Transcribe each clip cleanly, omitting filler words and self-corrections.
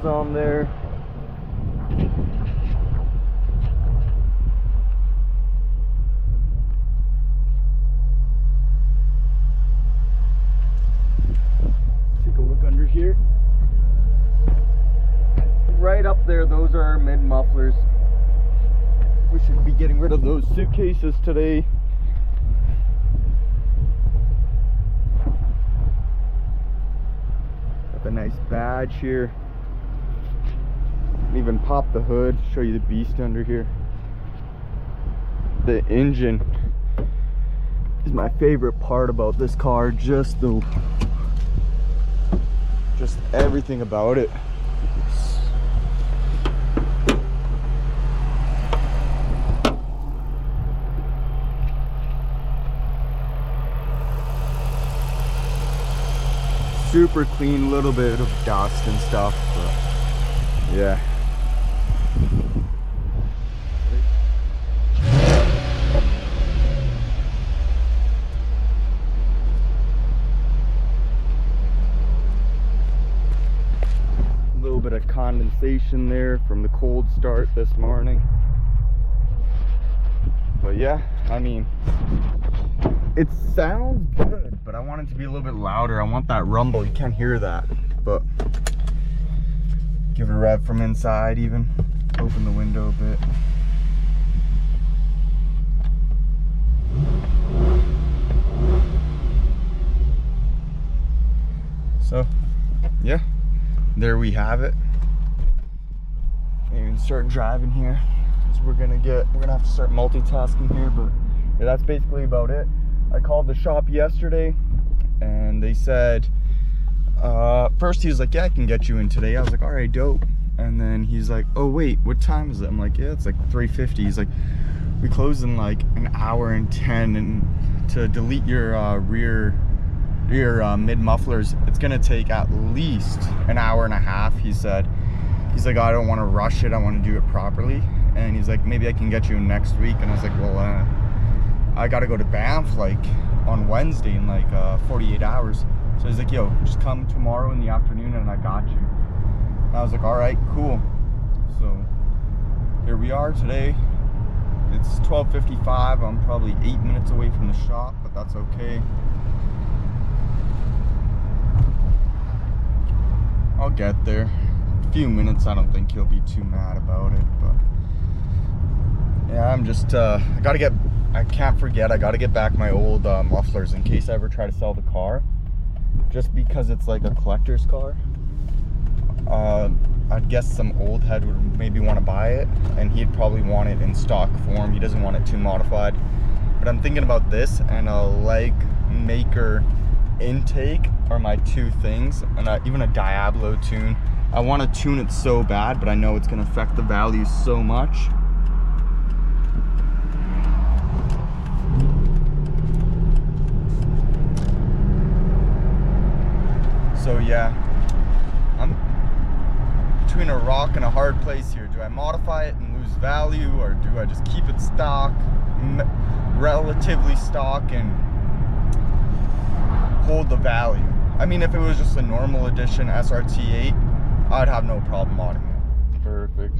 wheels on there. Take a look under here. Right up there, those are our mid mufflers. We should be getting rid of those suitcases today. Got the nice badge here. Even pop the hood, show you the beast under here. The engine is my favorite part about this car. Just everything about it. Super clean, little bit of dust and stuff, but yeah. A little bit of condensation there from the cold start this morning. But yeah, I mean, it sounds good, but I want it to be a little bit louder. I want that rumble. You can't hear that, but give it a rev from inside even. Open the window a bit. So, yeah, there we have it. You can start driving here. So we're gonna have to start multitasking here, but yeah, that's basically about it. I called the shop yesterday and they said, first he was like, yeah, I can get you in today. I was like, all right, dope. And then he's like, oh wait, what time is it? I'm like, yeah, it's like 3:50. He's like, we close in like an hour and 10, and to delete your mid mufflers, it's gonna take at least an hour and a half. He said, he's like, I don't want to rush it, I want to do it properly. And he's like, maybe I can get you in next week. And I was like, well, I gotta go to Banff like on Wednesday in like 48 hours. So he's like, yo, just come tomorrow in the afternoon and I got you. And I was like, all right, cool. So here we are today. It's 12:55. I'm probably 8 minutes away from the shop, but that's okay. I'll get there. A few minutes, I don't think he'll be too mad about it, but yeah, I'm just, I can't forget, I gotta get back my old mufflers in case I ever try to sell the car. Just because it's like a collector's car. I'd guess some old head would maybe want to buy it, and he'd probably want it in stock form. He doesn't want it too modified. But I'm thinking about this and a leg maker intake are my two things, and even a Diablo tune. I want to tune it so bad, but I know it's going to affect the value so much. So yeah, I'm between a rock and a hard place here. Do I modify it and lose value, or do I just keep it stock, relatively stock, and hold the value? I mean, if it was just a normal edition SRT8, I'd have no problem modding it. Perfect.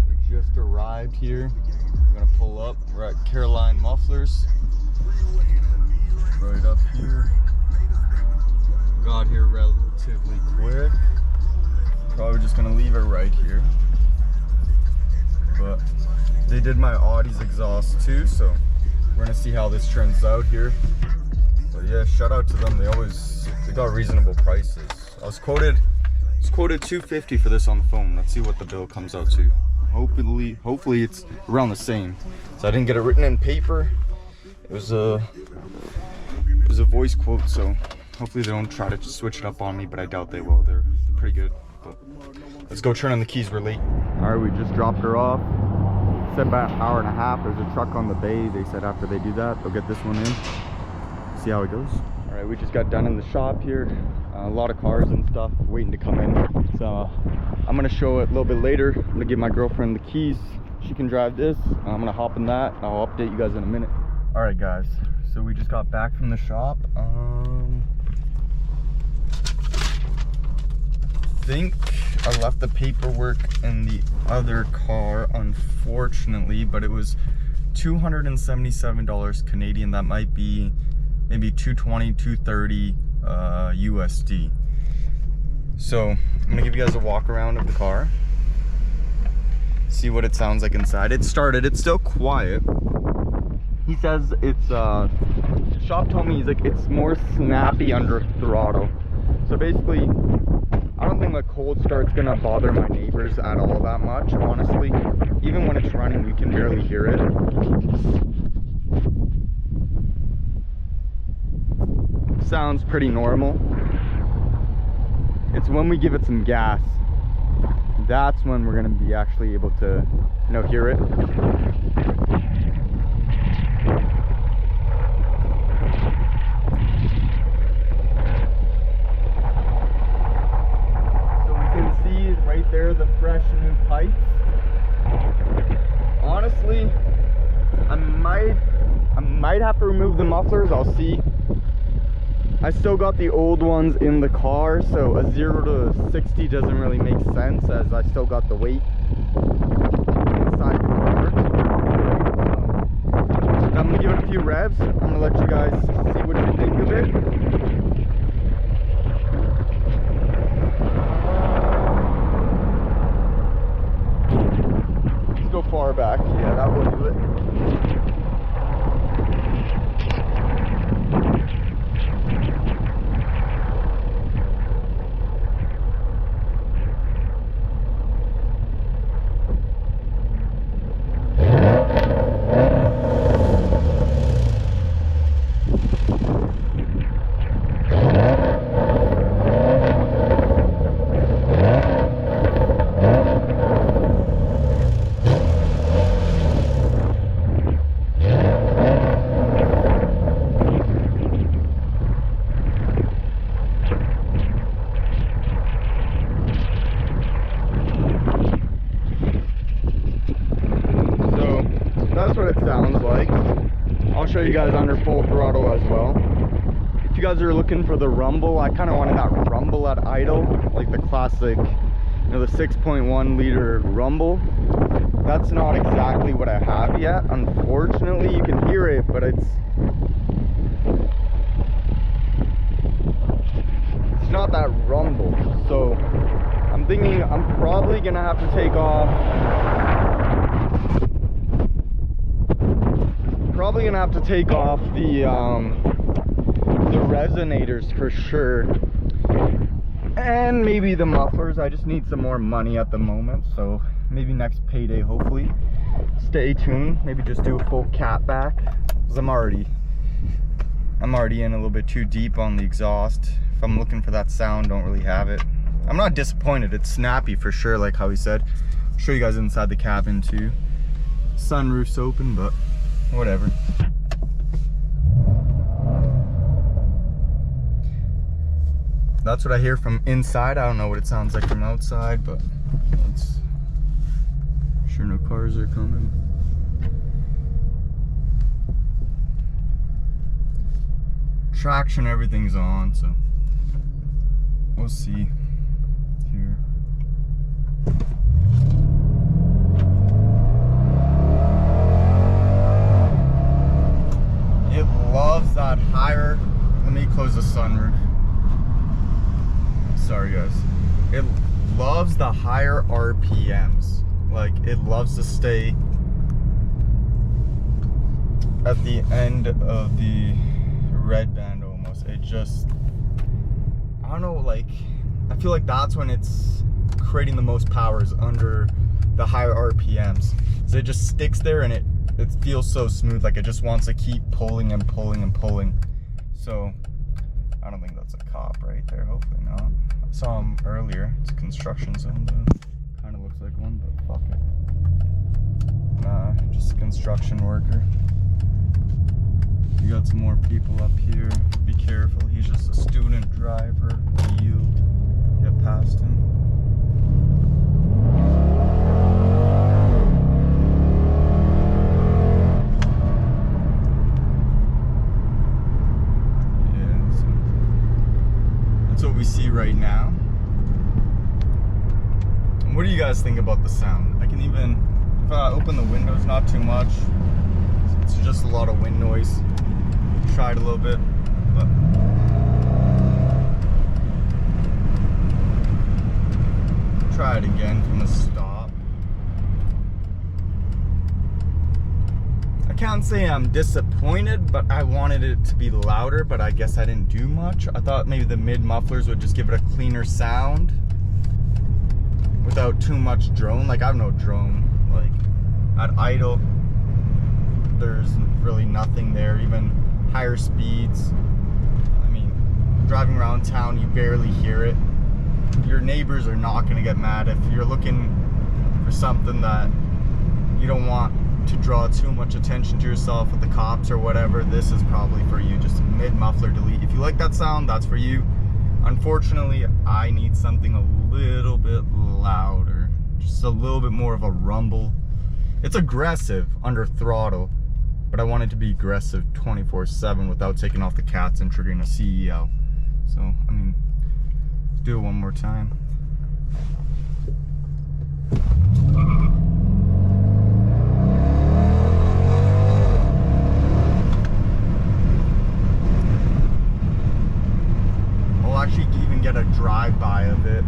We just arrived here. I'm gonna pull up. We're at Caroline Mufflers. Right up here. Got here relatively quick. Probably just gonna leave it right here. But they did my Audi's exhaust too, so we're gonna see how this turns out here. But yeah, shout out to them. They got reasonable prices. I was quoted $250 for this on the phone. Let's see what the bill comes out to. Hopefully it's around the same. So I didn't get it written in paper. It was a voice quote, so hopefully they don't try to switch it up on me, but I doubt they will. They're pretty good. But let's go turn on the keys. We're late. All right, we just dropped her off. Said about an hour and a half. There's a truck on the bay. They said after they do that, they'll get this one in. See how it goes. All right, we just got done in the shop here. A lot of cars and stuff waiting to come in. So I'm gonna show it a little bit later. I'm gonna give my girlfriend the keys. She can drive this. I'm gonna hop in that and I'll update you guys in a minute. All right, guys. So we just got back from the shop. I think I left the paperwork in the other car, unfortunately, but it was $277 Canadian. That might be maybe 220, 230 USD. So I'm gonna give you guys a walk around of the car, see what it sounds like inside. It started, it's still quiet. He says it's, shop told me, he's like, it's more snappy under throttle. So basically, I don't think a cold start's gonna bother my neighbors at all that much, honestly. Even when it's running, we can barely hear it. Sounds pretty normal. It's when we give it some gas, that's when we're gonna be actually able to, you know, hear it. There, the fresh new pipes. Honestly, I might have to remove the mufflers. I'll see. I still got the old ones in the car, so a 0 to 60 doesn't really make sense, as I still got the weight inside the car. So, I'm gonna give it a few revs. I'm gonna let you guys see what you think of it. Go far back, yeah, that will do it. That's what it sounds like. I'll show you guys under full throttle as well. If you guys are looking for the rumble, I kind of wanted that rumble at idle, like the classic, you know, the 6.1 liter rumble. That's not exactly what I have yet. Unfortunately, you can hear it, but it's not that rumble. So I'm thinking I'm probably gonna have to take off. Probably gonna have to take off the resonators for sure, and maybe the mufflers. I just need some more money at the moment, so maybe next payday, hopefully. Stay tuned. Maybe just do a full cat back, because I'm already in a little bit too deep on the exhaust. If I'm looking for that sound, don't really have it. I'm not disappointed. It's snappy for sure, like how he said. I'll show you guys inside the cabin too. Sunroof's open, but whatever. That's what I hear from inside. I don't know what it sounds like from outside, but it's sure no cars are coming. Traction, everything's on, so we'll see here. It loves that higher. Let me close the sunroof. Sorry guys. It loves the higher RPMs. Like, it loves to stay at the end of the red band almost. It just, I don't know, like, I feel like that's when it's creating the most powers, under the higher RPMs. So it just sticks there and it feels so smooth, like it just wants to keep pulling and pulling and pulling. So I don't think that's a cop right there, hopefully not. I saw him earlier. It's a construction zone though. Kind of looks like one, but fuck it. Nah, just a construction worker. You got some more people up here. Be careful, he's just a student driver. Yield, get past him. What we see right now. guys think about the sound? I can even, if I open the windows, not too much. It's just a lot of wind noise. Try it a little bit, but try it again from the stop. I can't say I'm disappointed, but I wanted it to be louder, but I guess I didn't do much. I thought maybe the mid mufflers would just give it a cleaner sound without too much drone. Like, I have no drone. Like, at idle, there's really nothing there. Even higher speeds, I mean, driving around town, you barely hear it. Your neighbors are not going to get mad. If you're looking for something that you don't want to draw too much attention to yourself with the cops or whatever, this is probably for you. Just mid muffler delete. If you like that sound, that's for you. Unfortunately, I need something a little bit louder, just a little bit more of a rumble. It's aggressive under throttle, but I want it to be aggressive 24/7 without taking off the cats and triggering a CEO. So, I mean, let's do it one more time. I'll actually even get a drive-by of it.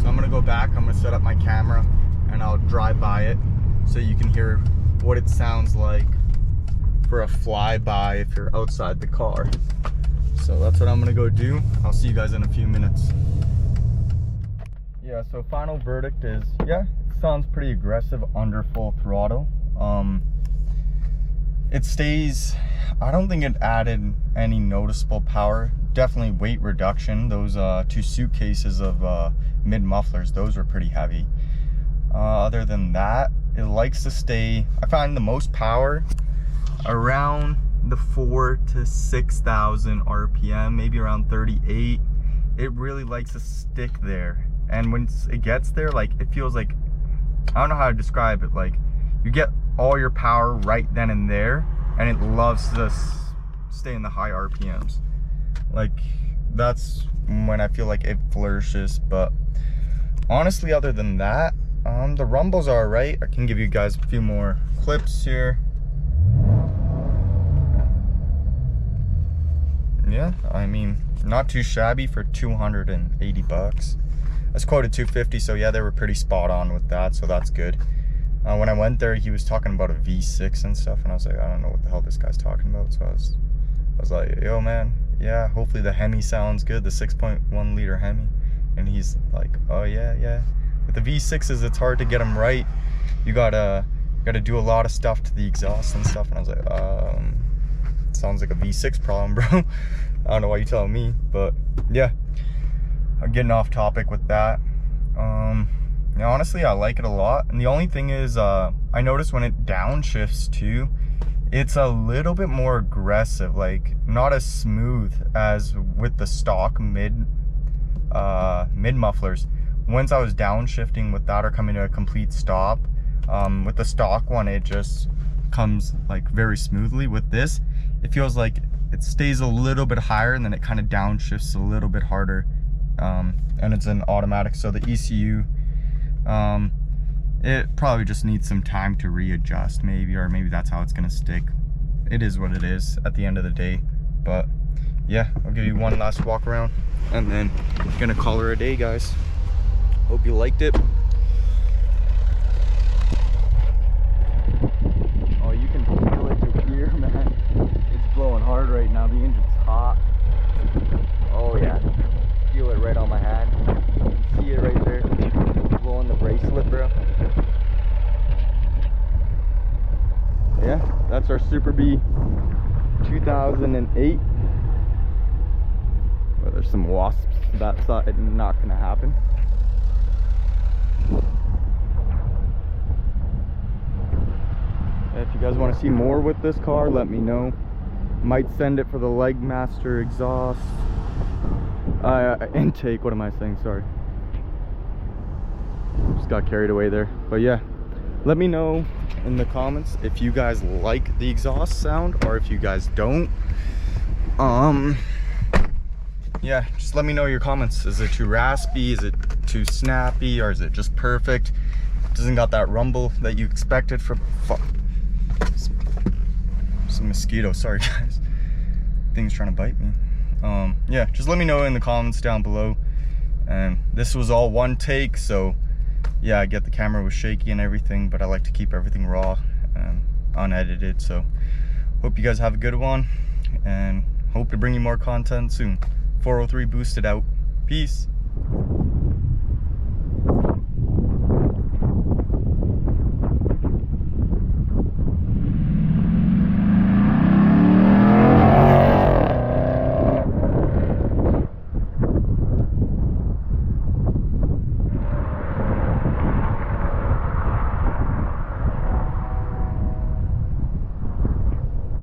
So I'm gonna go back, I'm gonna set up my camera, and I'll drive by it so you can hear what it sounds like for a flyby if you're outside the car. So that's what I'm gonna go do. I'll see you guys in a few minutes. Yeah, so final verdict is, yeah, it sounds pretty aggressive under full throttle. It stays, I don't think it added any noticeable power. Definitely weight reduction. Those 2 suitcases of mid mufflers, those were pretty heavy. Other than that, it likes to stay, I find the most power around the 4,000 to 6,000 RPM, maybe around 38. It really likes to stick there. And when it gets there, like, it feels like, I don't know how to describe it, like, you get all your power right then and there, and it loves to stay in the high RPMs. Like, that's when I feel like it flourishes. But honestly, other than that, the rumbles are alright. I can give you guys a few more clips here. Yeah, I mean, not too shabby for 280 bucks. I was quoted 250, so yeah, they were pretty spot on with that, so that's good. When I went there, he was talking about a V6 and stuff, and I was like, I don't know what the hell this guy's talking about. So I was like, yo man, yeah, hopefully the Hemi sounds good, the 6.1 liter Hemi. And he's like, oh yeah. With the V6s, it's hard to get them right. You gotta do a lot of stuff to the exhaust and stuff. And I was like, sounds like a V6 problem, bro. I don't know why you're telling me, but yeah, I'm getting off topic with that. Yeah, honestly, I like it a lot. And the only thing is, I noticed when it downshifts too, it's a little bit more aggressive, like not as smooth as with the stock mid mufflers. Once I was downshifting with that or coming to a complete stop, with the stock one, it just comes like very smoothly. With this, it feels like it stays a little bit higher and then it kind of downshifts a little bit harder. And it's an automatic, so the ECU, it probably just needs some time to readjust, maybe, or maybe that's how it's gonna stick. It is what it is at the end of the day. But yeah, I'll give you one last walk around and then I'm gonna call her a day, guys. Hope you liked it. Oh, you can feel it to here, man. It's blowing hard right now. The engine's hot. Oh yeah, feel it right on my hand. You can see it right there. It's blowing the bracelet, bro. Yeah, that's our SuperBee 2008. Well, there's some wasps that side, not gonna happen. If you guys want to see more with this car, let me know. Might send it for the Legmaster exhaust intake. What am I saying? Sorry, just got carried away there. But yeah, let me know in the comments if you guys like the exhaust sound or if you guys don't. Yeah, just let me know your comments. Is it too raspy? Is it too snappy? Or is it just perfect? doesn't got that rumble that you expected from, fuck, some mosquito, sorry guys, thing's trying to bite me. Yeah, just let me know in the comments down below. And this was all one take, so yeah, I get the camera was shaky and everything, but I like to keep everything raw and unedited. So hope you guys have a good one, and hope to bring you more content soon. 403 boosted out. Peace.